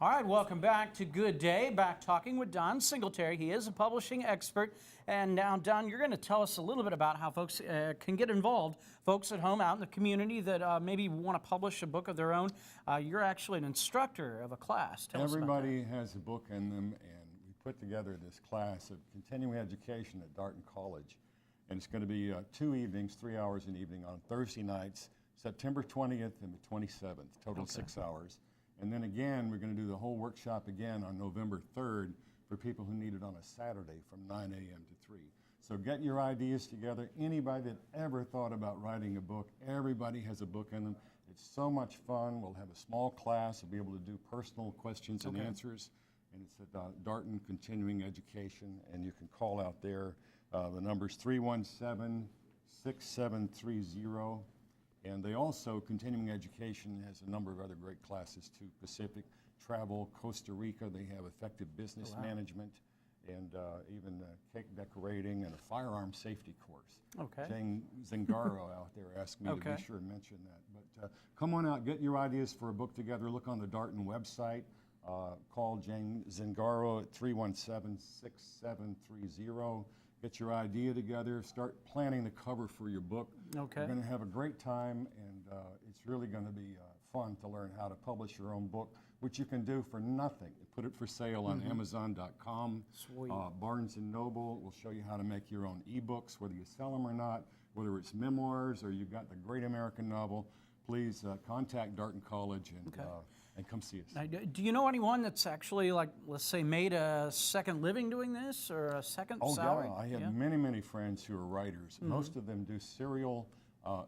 All right, welcome back to Good Day. Back talking with Don Singletary. He is a publishing expert. And now, Don, you're going to tell us a little bit about how folks can get involved. Folks at home, out in the community that maybe want to publish a book of their own. You're actually an instructor of a class. Tell us about that. Everybody has a book in them, and we put together this class of continuing education at Darton College. And it's going to be 2 evenings, 3 hours an evening on Thursday nights, September 20th and the 27th, total 6 hours. And then again, we're going to do the whole workshop again on November 3rd for people who need it on a Saturday from 9 a.m. to 3. So get your ideas together. Anybody that ever thought about writing a book, everybody has a book in them. It's so much fun. We'll have a small class. We'll be able to do personal questions and answers. And it's at Darton Continuing Education, and you can call out there. The number's 317-6730. And they also, Continuing Education has a number of other great classes too. Pacific, travel, Costa Rica, they have effective business management, and even cake decorating and a firearm safety course. Okay. Jane Zingaro out there asked me to be sure to mention that. But come on out, get your ideas for a book together. Look on the Darton website. Call Jane Zingaro at 317-6730. Get your idea together, start planning the cover for your book. Okay. We're going to have a great time, and it's really going to be fun to learn how to publish your own book, which you can do for nothing. Put it for sale on Amazon.com. Sweet. Barnes & Noble will show you how to make your own ebooks, whether you sell them or not, whether it's memoirs or you've got the great American novel. Please contact Darton College and come see us. Now, do you know anyone that's actually, like, let's say, made a second living doing this or a second salary? Oh, yeah. I have many, many friends who are writers. Most of them do serial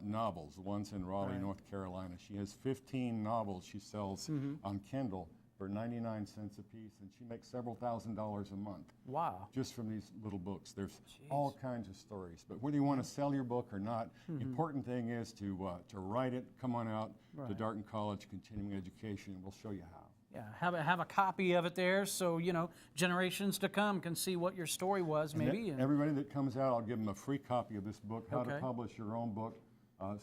novels. The one's in Raleigh, North Carolina. She has 15 novels she sells on Kindle for 99 cents a piece, and she makes several $1,000s a month. Wow. Just from these little books. There's all kinds of stories. But whether you want to sell your book or not, the important thing is to write it. Come on out to Darton College Continuing Education, and we'll show you how. Yeah, have a copy of it there so, you know, generations to come can see what your story was, maybe. Everybody that comes out, I'll give them a free copy of this book, How to Publish Your Own Book,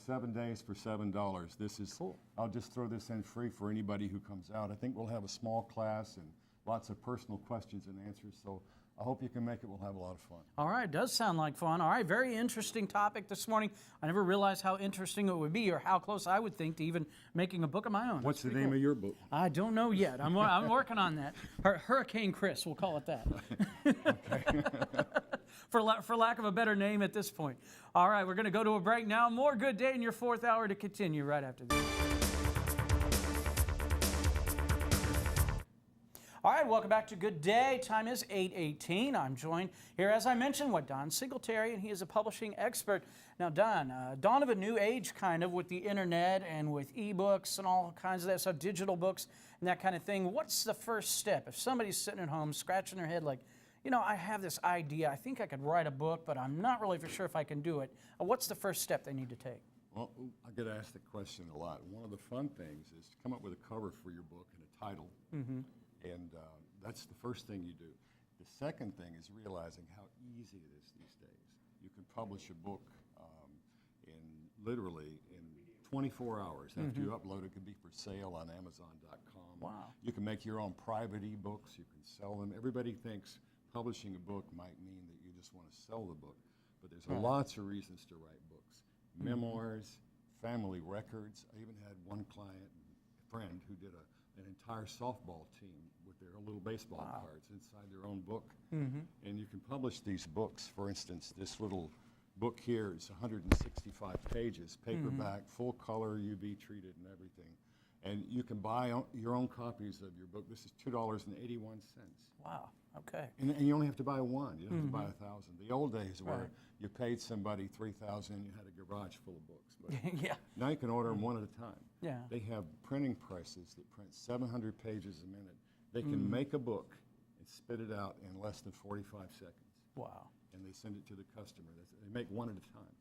7 days for $7. This is cool. I'll just throw this in free for anybody who comes out. I think we'll have a small class and lots of personal questions and answers, so I hope you can make it. We'll have a lot of fun. All right, it does sound like fun. All right, very interesting topic this morning. I never realized how interesting it would be or how close I would think to even making a book of my own. What's the name of your book? I don't know yet. I'm working on that. Hurricane Chris, we'll call it that. For lack of a better name at this point. All right, we're going to go to a break now. More Good Day in your fourth hour to continue right after this. All right, welcome back to Good Day. Time is 8:18. I'm joined here, as I mentioned, with Don Singletary, and he is a publishing expert. Now, Don, dawn of a new age, kind of, with the internet and with ebooks and all kinds of that stuff, digital books and that kind of thing. What's the first step? If somebody's sitting at home scratching their head like, you know, I have this idea. I think I could write a book, but I'm not really for sure if I can do it. What's the first step they need to take? Well, I get asked the question a lot. One of the fun things is to come up with a cover for your book and a title. And that's the first thing you do. The second thing is realizing how easy it is these days. You can publish a book literally in 24 hours. After you upload it, it can be for sale on Amazon.com. Wow. You can make your own private ebooks. You can sell them. Everybody thinks publishing a book might mean that you just want to sell the book. But there's lots of reasons to write books. Memoirs, family records. I even had one friend who did an entire softball team with their little baseball cards inside their own book. And you can publish these books. For instance, this little book here is 165 pages, paperback, full color, UV treated and everything. And you can buy your own copies of your book. This is $2.81. Wow, okay. And you only have to buy one. You don't have to buy 1,000. The old days where you paid somebody $3,000 and you had a garage full of books. But now you can order them one at a time. Yeah. They have printing presses that print 700 pages a minute. They can make a book and spit it out in less than 45 seconds. Wow. And they send it to the customer. They make one at a time.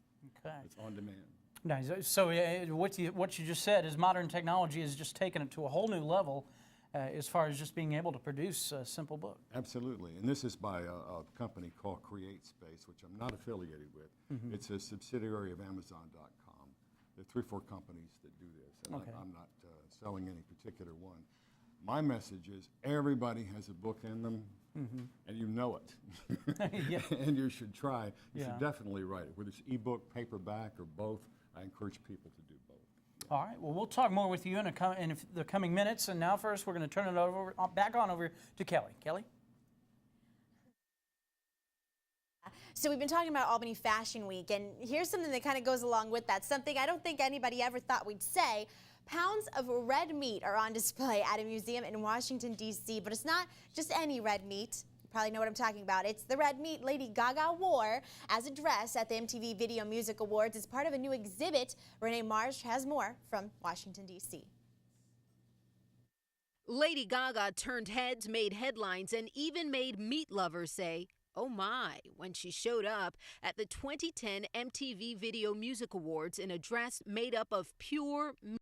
Okay. It's on demand. Nice. So what you just said is modern technology has just taken it to a whole new level as far as just being able to produce a simple book. Absolutely. And this is by a company called CreateSpace, which I'm not affiliated with. It's a subsidiary of Amazon.com. There are 3 or 4 companies that do this. And I'm not selling any particular one. My message is everybody has a book in them, and you know it. Yeah. And you should try. You Yeah. should definitely write it, whether it's ebook, paperback, or both. I encourage people to do both. All right. Well, we'll talk more with you in the coming minutes. And now, first, we're going to turn it back on over to Kelly. Kelly. So we've been talking about Albany Fashion Week, and here's something that kind of goes along with that. Something I don't think anybody ever thought we'd say. Pounds of red meat are on display at a museum in Washington, D.C., but it's not just any red meat. You probably know what I'm talking about. It's the red meat Lady Gaga wore as a dress at the MTV Video Music Awards. It's part of a new exhibit. Renee Marsh has more from Washington, D.C. Lady Gaga turned heads, made headlines, and even made meat lovers say, oh my, when she showed up at the 2010 MTV Video Music Awards in a dress made up of pure meat.